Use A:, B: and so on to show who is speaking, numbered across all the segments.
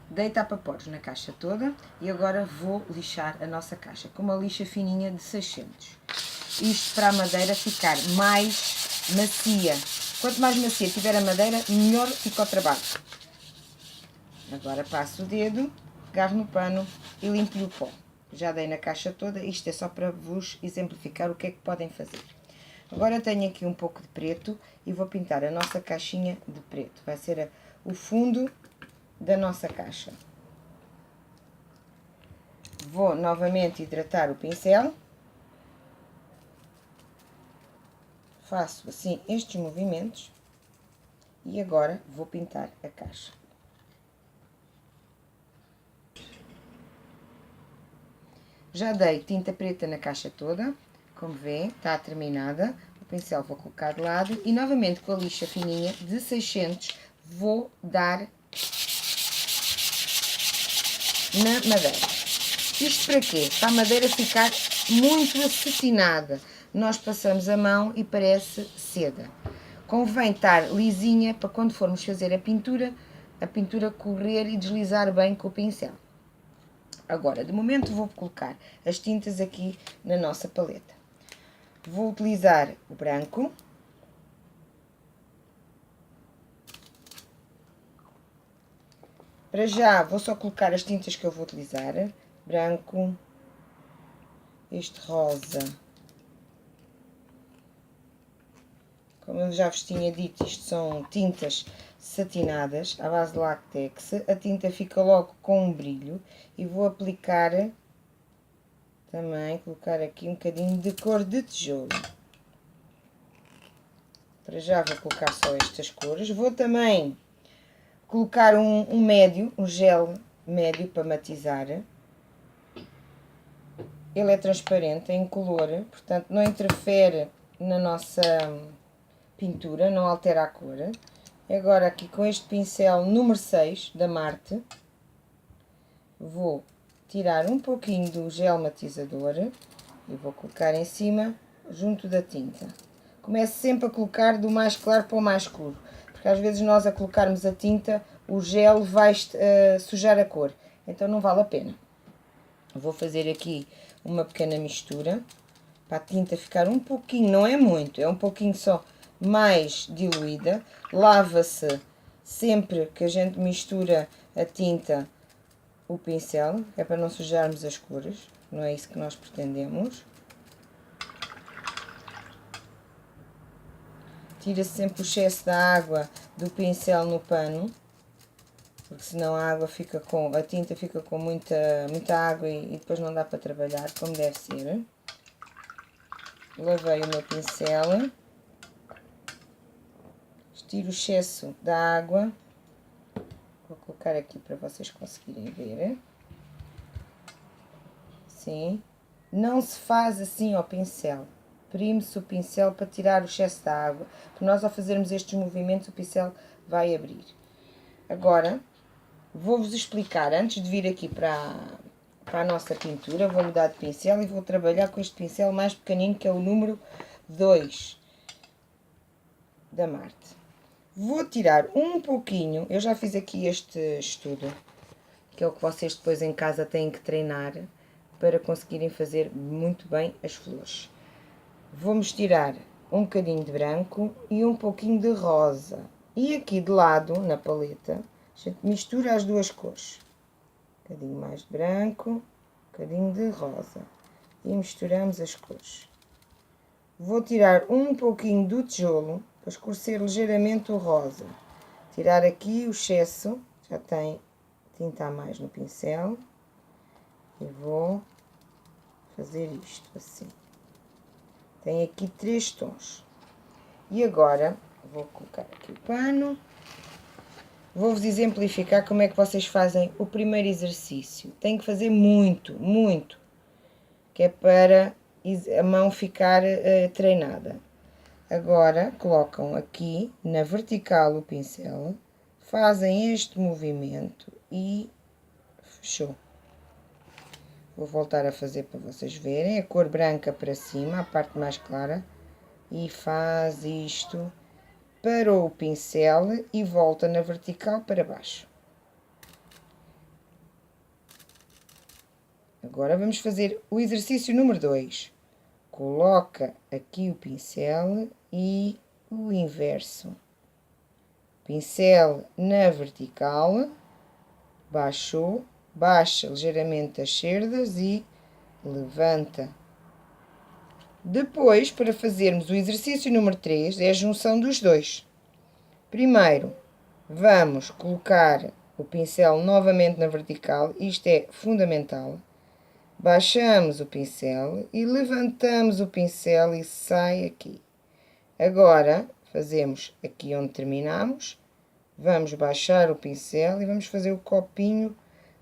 A: dei tapa-poros na caixa toda e agora vou lixar a nossa caixa com uma lixa fininha de 600. Isto para a madeira ficar mais macia. Quanto mais macia tiver a madeira, melhor fica o trabalho. Agora passo o dedo, agarro no pano e limpo-lhe o pó. Já dei na caixa toda, isto é só para vos exemplificar o que é que podem fazer. Agora tenho aqui um pouco de preto e vou pintar a nossa caixinha de preto. Vai ser o fundo da nossa caixa. Vou novamente hidratar o pincel. Faço assim estes movimentos e agora vou pintar a caixa. Já dei tinta preta na caixa toda, como vê, está terminada. O pincel vou colocar de lado e novamente com a lixa fininha de 600 vou dar na madeira. Isto para quê? Para a madeira ficar muito acetinada. Nós passamos a mão e parece seda. Convém estar lisinha para quando formos fazer a pintura correr e deslizar bem com o pincel. Agora, de momento vou colocar as tintas aqui na nossa paleta. Vou utilizar o branco. Para já, vou só colocar as tintas que eu vou utilizar. Branco. Este rosa. Como eu já vos tinha dito, isto são tintas satinadas à base de látex. A tinta fica logo com um brilho. E vou aplicar também, colocar aqui um bocadinho de cor de tijolo. Para já vou colocar só estas cores. Vou também colocar um médio, um gel médio para matizar. Ele é transparente, é incolor, portanto não interfere na nossa pintura, não altera a cor. Agora aqui com este pincel número 6 da Marte, vou tirar um pouquinho do gel matizador e vou colocar em cima, junto da tinta. Começo sempre a colocar do mais claro para o mais escuro, porque às vezes nós a colocarmos a tinta, o gel vai sujar a cor, então não vale a pena. Vou fazer aqui uma pequena mistura, para a tinta ficar um pouquinho, não é muito, é um pouquinho só mais diluída. Lava-se sempre que a gente mistura a tinta o pincel, é para não sujarmos as cores, não é isso que nós pretendemos. Tira-se sempre o excesso da água do pincel no pano, porque senão a tinta fica com muita água e depois não dá para trabalhar como deve ser. Lavei o meu pincel, tiro o excesso da água, vou colocar aqui para vocês conseguirem ver. Sim, não se faz assim ao pincel. Prime-se o pincel para tirar o excesso da água, porque nós ao fazermos estes movimentos o pincel vai abrir. Agora, vou-vos explicar, antes de vir aqui para a nossa pintura, vou mudar de pincel e vou trabalhar com este pincel mais pequenino, que é o número 2 da Marte. Vou tirar um pouquinho, eu já fiz aqui este estudo, que é o que vocês depois em casa têm que treinar, para conseguirem fazer muito bem as flores. Vamos tirar um bocadinho de branco e um pouquinho de rosa. E aqui de lado, na paleta, a gente mistura as duas cores. Um bocadinho mais de branco, um bocadinho de rosa. E misturamos as cores. Vou tirar um pouquinho do tijolo, para escurecer ligeiramente o rosa. Tirar aqui o excesso, já tem tinta a mais no pincel. E vou fazer isto assim. Tem aqui 3 tons. E agora, vou colocar aqui o pano. Vou-vos exemplificar como é que vocês fazem o primeiro exercício. Tem que fazer muito, muito, que é para a mão ficar treinada. Agora, colocam aqui na vertical o pincel, fazem este movimento e fechou. Vou voltar a fazer para vocês verem, a cor branca para cima, a parte mais clara, e faz isto, parou o pincel e volta na vertical para baixo. Agora vamos fazer o exercício número 2. Coloca aqui o pincel e o inverso. Pincel na vertical, baixou, baixa ligeiramente as cerdas e levanta. Depois, para fazermos o exercício número 3, é a junção dos dois. Primeiro, vamos colocar o pincel novamente na vertical, isto é fundamental. Baixamos o pincel e levantamos o pincel e sai aqui. Agora, fazemos aqui onde terminamos, vamos baixar o pincel e vamos fazer o copinho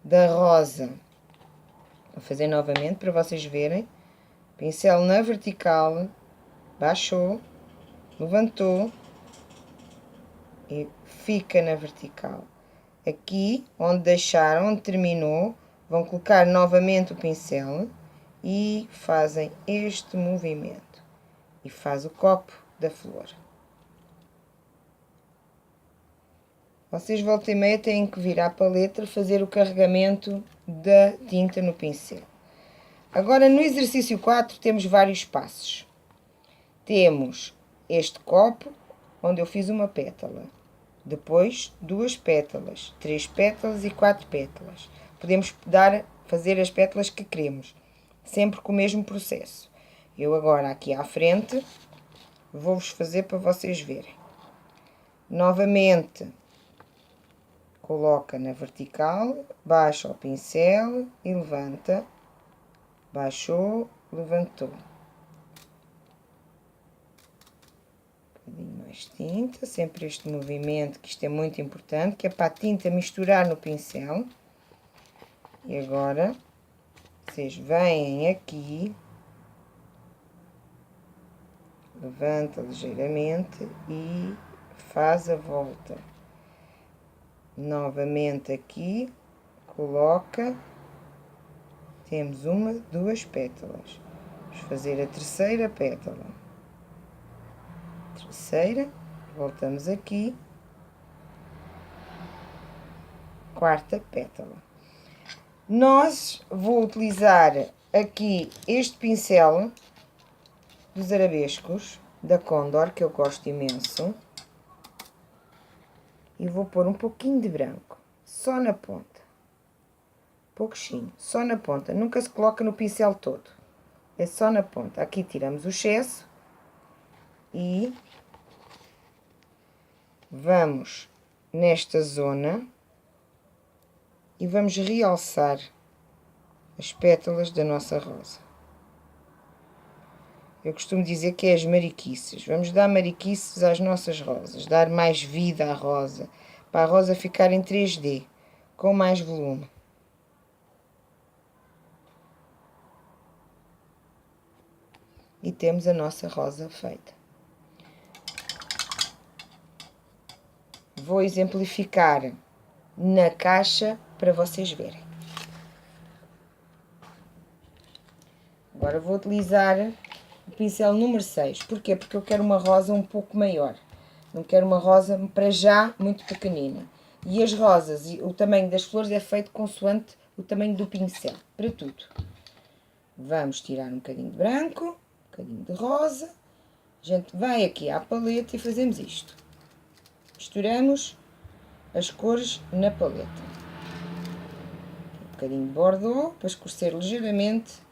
A: da rosa. Vou fazer novamente para vocês verem. Pincel na vertical, baixou, levantou e fica na vertical. Aqui, onde deixaram, onde terminou, vão colocar novamente o pincel e fazem este movimento. E faz o copo da flor. Vocês volta e meia têm que virar para a letra fazer o carregamento da tinta no pincel. Agora, no exercício 4, temos vários passos. Temos este copo, onde eu fiz uma pétala. Depois, 2 pétalas, 3 pétalas e 4 pétalas. Podemos fazer as pétalas que queremos, sempre com o mesmo processo. Eu agora, aqui à frente, vou-vos fazer para vocês verem. Novamente, coloca na vertical, baixa o pincel e levanta. Baixou, levantou. Um bocadinho mais tinta, sempre este movimento, que isto é muito importante, que é para a tinta misturar no pincel. E agora, vocês vêm aqui, levanta ligeiramente e faz a volta. Novamente aqui, coloca, temos 1, 2 pétalas. Vamos fazer a terceira pétala. Terceira, voltamos aqui, quarta pétala. Vou utilizar aqui este pincel dos arabescos da Condor, que eu gosto imenso, e vou pôr um pouquinho de branco, só na ponta, pouquinho, só na ponta, nunca se coloca no pincel todo, é só na ponta. Aqui tiramos o excesso e vamos nesta zona e vamos realçar as pétalas da nossa rosa. Eu costumo dizer que é as mariquices. Vamos dar mariquices às nossas rosas, dar mais vida à rosa, para a rosa ficar em 3D, com mais volume. E temos a nossa rosa feita. Vou exemplificar na caixa para vocês verem. Agora vou utilizar o pincel número 6. Porquê? Porque eu quero uma rosa um pouco maior. Não quero uma rosa, para já, muito pequenina. E as rosas, e o tamanho das flores é feito consoante o tamanho do pincel, para tudo. Vamos tirar um bocadinho de branco, um bocadinho de rosa. A gente vai aqui à paleta e fazemos isto. Misturamos as cores na paleta. Um bocadinho de bordeaux, para escurecer ligeiramente